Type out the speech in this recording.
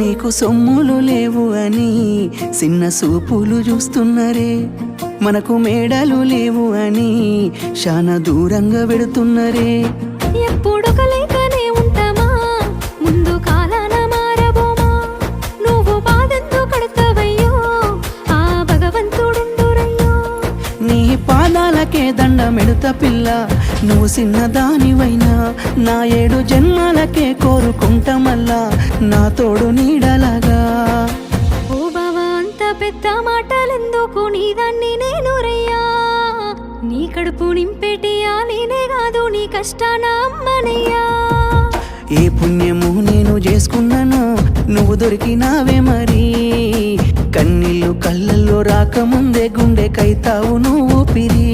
నీకు సొమ్ములు లేవు అని చిన్న సూపులు చూస్తున్నరే, మనకు మేడలు లేవు అని శానా దూరంగా పెడుతున్నరే. ఎప్పుడు కలేకనే ఉంటామా, ముందు కాలాన మారబోమా, నువ్వు బాధంతో కడతావయ్యో, ఆ భగవంతుడుండురయ్యో. నీ పాదాలకే దండమెడుత పిల్ల, నువ్వు చిన్నదానివైనా నా 7 జన్మాలకే కోరుకుంటా మల్లా నా తోడు నీడలాగా. ఓ బావా అంత పెద్ద మాటలెందుకు, నీదాన్ని నేను రయ్యా, నీ కడుపు నింపేటియా నేనే కాదు, నీ కష్టాన అమ్మనయ్యా. ఏ పుణ్యము నేను చేసుకున్నానో నువ్వు దొరికినావే మరి, కన్నీళ్ళు కళ్ళల్లో రాకముందే గుండె కైతావు నువ్వు పిరి.